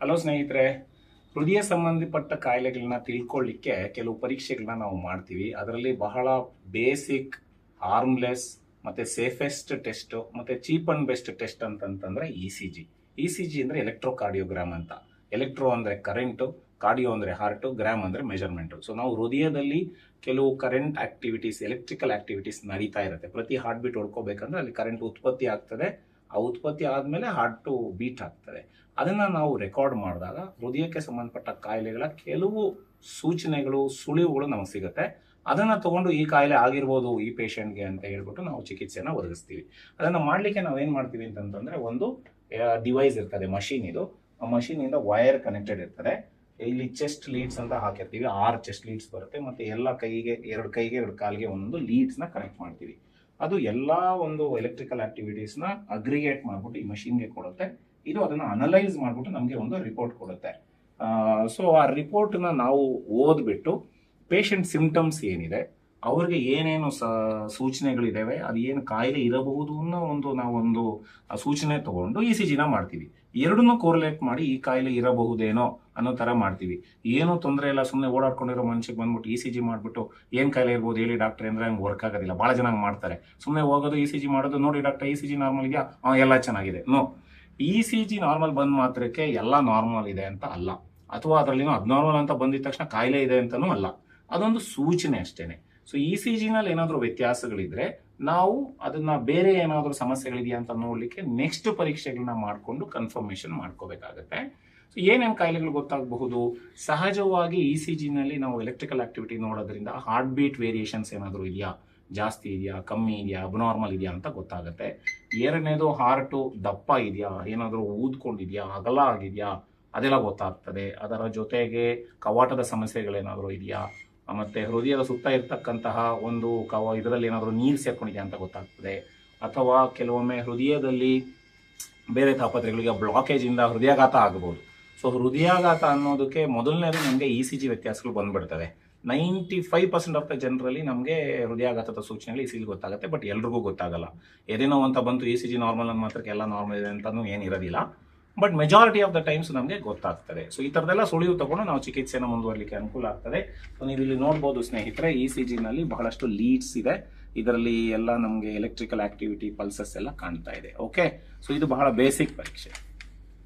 Hello ಸ್ನೇಹಿತರೆ, ಹೃದಯ ಸಂಬಂಧಪಟ್ಟ ಕಾಯಿಲೆಗಳನ್ನ ತಿಳ್ಕೊಳ್ಳಿಕ್ಕೆ ಕೆಲವು ಪರೀಕ್ಷೆಗಳನ್ನ ನಾವು ಮಾಡ್ತೀವಿ. ಅದರಲ್ಲಿ ಬಹಳ ಬೇಸಿಕ್, ಹಾರ್ಮ್ಲೆಸ್ ಮತ್ತೆ ಸೇಫೆಸ್ಟ್ ಟೆಸ್ಟ್ ಮತ್ತೆ ಚೀಪ್ ಅಂಡ್ ಬೆಸ್ಟ್ ಟೆಸ್ಟ್ ಅಂತಂದ್ರೆ ಇ ಸಿ ಜಿ ಅಂದ್ರೆ ಎಲೆಕ್ಟ್ರೋಕಾರ್ಡಿಯೋಗ್ರಾಮ್ ಅಂತ. ಎಲೆಕ್ಟ್ರೋ ಅಂದ್ರೆ ಕರೆಂಟು, ಕಾರ್ಡಿಯೋ ಅಂದ್ರೆ ಹಾರ್ಟ್, ಗ್ರಾಮ್ ಅಂದ್ರೆ ಮೆಜರ್ಮೆಂಟ್. ಸೊ ನಾವು ಹೃದಯದಲ್ಲಿ ಕೆಲವು ಕರೆಂಟ್ ಆಕ್ಟಿವಿಟೀಸ್, ಎಲೆಕ್ಟ್ರಿಕಲ್ ಆಕ್ಟಿವಿಟೀಸ್ ನಡೀತಾ ಇರುತ್ತೆ. ಪ್ರತಿ ಹಾರ್ಟ್ ಬೀಟ್ ಹೊಡ್ಕೋಬೇಕಂದ್ರೆ ಅಲ್ಲಿ ಕರೆಂಟ್ ಉತ್ಪತ್ತಿ ಆಗ್ತದೆ. ಆ ಉತ್ಪತ್ತಿ ಆದ್ಮೇಲೆ ಹಾರ್ಟ್ ಬೀಟ್ ಆಗ್ತದೆ. ಅದನ್ನ ನಾವು ರೆಕಾರ್ಡ್ ಮಾಡಿದಾಗ ಹೃದಯಕ್ಕೆ ಸಂಬಂಧಪಟ್ಟ ಕಾಯಿಲೆಗಳ ಕೆಲವು ಸೂಚನೆಗಳು, ಸುಳಿವುಗಳು ನಮಗೆ ಸಿಗುತ್ತೆ. ಅದನ್ನ ತಗೊಂಡು ಈ ಕಾಯಿಲೆ ಆಗಿರ್ಬೋದು ಈ ಪೇಷಂಟ್ಗೆ ಅಂತ ಹೇಳ್ಬಿಟ್ಟು ನಾವು ಚಿಕಿತ್ಸೆನ ಒದಗಿಸ್ತೀವಿ. ಅದನ್ನ ಮಾಡ್ಲಿಕ್ಕೆ ನಾವೇನ್ ಮಾಡ್ತೀವಿ ಅಂತಂದ್ರೆ, ಒಂದು ಡಿವೈಸ್ ಇರ್ತದೆ, ಮಷೀನ್. ಇದು ಆ ಮಷೀನ್ ಇಂದ ವೈರ್ ಕನೆಕ್ಟೆಡ್ ಇರ್ತದೆ. ಇಲ್ಲಿ ಚೆಸ್ಟ್ ಲೀಡ್ಸ್ ಅಂತ ಹಾಕಿರ್ತೀವಿ, 6 ಚೆಸ್ಟ್ ಲೀಡ್ಸ್ ಬರುತ್ತೆ. ಮತ್ತೆ ಎಲ್ಲ ಕೈಗೆ, 2 ಕೈಗೆ 2 ಕಾಲಿಗೆ ಒಂದೊಂದು ಲೀಡ್ಸ್ ನ ಕನೆಕ್ಟ್ ಮಾಡ್ತೀವಿ. ಅದು ಎಲ್ಲಾ ಒಂದು ಎಲೆಕ್ಟ್ರಿಕಲ್ ಆಕ್ಟಿವಿಟೀಸ್ ನ ಅಗ್ರಿಗೇಟ್ ಮಾಡ್ಬಿಟ್ಟು ಈ ಮಷೀನ್ಗೆ ಕೊಡುತ್ತೆ. ಇದು ಅದನ್ನ ಅನಲೈಸ್ ಮಾಡ್ಬಿಟ್ಟು ನಮಗೆ ಒಂದು ರಿಪೋರ್ಟ್ ಕೊಡುತ್ತೆ. ಸೊ ಆ ರಿಪೋರ್ಟ್ ನ ನಾವು ಓದ್ಬಿಟ್ಟು ಪೇಷಂಟ್ ಸಿಂಪ್ಟಮ್ಸ್ ಏನಿದೆ, ಅವ್ರಿಗೆ ಏನೇನು ಸೂಚನೆಗಳಿದಾವೆ, ಅದು ಏನು ಕಾಯಿಲೆ ಇರಬಹುದು ಅನ್ನೋ ನಾವೊಂದು ಸೂಚನೆ ತಗೊಂಡು ಇ ಸಿ ಜಿನ ಮಾಡ್ತೀವಿ. ಎರಡನ್ನೂ ಕೋರಿಲೇಟ್ ಮಾಡಿ ಈ ಕಾಯಿಲೆ ಇರಬಹುದೇನೋ ಅನ್ನೋ ತರ ಮಾಡ್ತೀವಿ. ಏನೂ ತೊಂದರೆ ಇಲ್ಲ, ಸುಮ್ಮನೆ ಓಡಾಡ್ಕೊಂಡಿರೋ ಮನುಷ್ಯಗೆ ಬಂದ್ಬಿಟ್ಟು ಇ ಸಿ ಜಿ ಮಾಡ್ಬಿಟ್ಟು ಏನ್ ಕಾಯಿಲೆ ಇರ್ಬೋದು ಹೇಳಿ ಡಾಕ್ಟರ್ ಅಂದ್ರೆ ಹಂಗೆ ವರ್ಕ್ ಆಗೋದಿಲ್ಲ. ಬಹಳ ಜನ ಮಾಡ್ತಾರೆ. ಸುಮ್ಮನೆ ಹೋಗೋದು, ಇ ಸಿ ಜಿ ಮಾಡೋದು, ನೋಡಿ doctor E C G normal ಇದೆಯಾ, ಎಲ್ಲ ಚೆನ್ನಾಗಿದೆ. No, E C G normal ಬಂದ್ ಮಾತ್ರಕ್ಕೆ ಎಲ್ಲ ನಾರ್ಮಲ್ ಇದೆ ಅಂತ ಅಲ್ಲ, ಅಥವಾ ಅದರಲ್ಲಿನೋ ಅಬ್ನಾರ್ಮಲ್ ಅಂತ ಬಂದಿದ ತಕ್ಷಣ ಕಾಯಿಲೆ ಇದೆ ಅಂತಾನೂ ಅಲ್ಲ. ಅದೊಂದು ಸೂಚನೆ ಅಷ್ಟೇನೆ. ಸೊ ಇ ಸಿ ಜಿ ನಲ್ಲಿ ಏನಾದ್ರೂ ವ್ಯತ್ಯಾಸಗಳಿದ್ರೆ ನಾವು ಅದನ್ನ ಬೇರೆ ಏನಾದ್ರೂ ಸಮಸ್ಯೆಗಳಿದೆಯಾ ಅಂತ ನೋಡ್ಲಿಕ್ಕೆ ನೆಕ್ಸ್ಟ್ ಪರೀಕ್ಷೆಗಳನ್ನ ಮಾಡ್ಕೊಂಡು ಕನ್ಫರ್ಮೇಶನ್ ಮಾಡ್ಕೋಬೇಕಾಗತ್ತೆ. ಸೊ ಏನೇನು ಕಾಯಿಲೆಗಳು ಗೊತ್ತಾಗಬಹುದು? ಸಹಜವಾಗಿ ಇ ಸಿ ಜಿ ನಲ್ಲಿ ನಾವು ಎಲೆಕ್ಟ್ರಿಕಲ್ ಆಕ್ಟಿವಿಟಿ ನೋಡೋದ್ರಿಂದ ಹಾರ್ಟ್ ಬೀಟ್ ವೇರಿಯೇಷನ್ಸ್ ಏನಾದ್ರೂ ಇದೆಯಾ, ಜಾಸ್ತಿ ಇದೆಯಾ, ಕಮ್ಮಿ ಇದೆಯಾ, ಅಬ್ನಾರ್ಮಲ್ ಇದೆಯಾ ಅಂತ ಗೊತ್ತಾಗುತ್ತೆ. ಎರಡನೇದು, ಹಾರ್ಟ್ ದಪ್ಪ ಇದೆಯಾ, ಏನಾದ್ರೂ ಊದ್ಕೊಂಡಿದ್ಯಾ, ಅಗಲ ಆಗಿದೆಯಾ, ಅದೆಲ್ಲ ಗೊತ್ತಾಗ್ತದೆ. ಅದರ ಜೊತೆಗೆ ಕವಾಟದ ಸಮಸ್ಯೆಗಳೇನಾದ್ರೂ ಇದೆಯಾ, ಮತ್ತೆ ಹೃದಯದ ಸುತ್ತ ಇರ್ತಕ್ಕಂತಹ ಒಂದು ಇದರಲ್ಲಿ ಏನಾದರೂ ನೀರು ಸೇರ್ಕೊಂಡಿದೆಯಾ ಅಂತ ಗೊತ್ತಾಗ್ತದೆ. ಅಥವಾ ಕೆಲವೊಮ್ಮೆ ಹೃದಯದಲ್ಲಿ ಬೇರೆ ತಾಪತ್ರೆಗಳಿಗೆ ಬ್ಲಾಕೇಜ್ ಇಂದ ಹೃದಯಾಘಾತ ಆಗಬಹುದು. ಸೊ ಹೃದಯಾಘಾತ ಅನ್ನೋದಕ್ಕೆ ಮೊದಲನೇದು ನಮಗೆ ಇ ಸಿ ಜಿ ವ್ಯತ್ಯಾಸಗಳು ಬಂದ್ಬಿಡ್ತವೆ. 95% ಆಫ್ ದ ಜನರಲ್ಲಿ ನಮಗೆ ಹೃದಯಾಘಾತದ ಸೂಚನೆಗಳು ಇ ಸಿ ಜಿ ಗೊತ್ತಾಗುತ್ತೆ, ಬಟ್ ಎಲ್ರಿಗೂ ಗೊತ್ತಾಗಲ್ಲ. ಏನೇನೋ ಅಂತ ಬಂತು ಇ ಸಿ ಜಿ ನಾರ್ಮಲ್ ಅನ್ನ ಮಾತ್ರಕ್ಕೆ ಎಲ್ಲ ನಾರ್ಮಲ್ ಇದೆ ಅಂತಾನು ಏನಿರೋದಿಲ್ಲ. But majority of the times ನಮಗೆ ಗೊತ್ತಾಗ್ತದೆ. ಸೊ ಈ ತರದೆಲ್ಲ ಸುಳಿವು ತಗೊಂಡು ನಾವು ಚಿಕಿತ್ಸೆನ ಮುಂದುವರಲಿಕ್ಕೆ ಅನುಕೂಲ ಆಗ್ತದೆ. ಸೊ ನೀವು ಇಲ್ಲಿ ನೋಡಬಹುದು ಸ್ನೇಹಿತರೆ, ಇ ಸಿ ಜಿ ನಲ್ಲಿ ಬಹಳಷ್ಟು ಲೀಡ್ಸ್ ಇದೆ. ಇದರಲ್ಲಿ ಎಲ್ಲ ನಮಗೆ ಎಲೆಕ್ಟ್ರಿಕಲ್ ಆಕ್ಟಿವಿಟಿ, ಪಲ್ಸಸ್ ಎಲ್ಲ ಕಾಣ್ತಾ ಇದೆ. ಓಕೆ, ಸೊ ಇದು ಬಹಳ ಬೇಸಿಕ್ ಪರೀಕ್ಷೆ.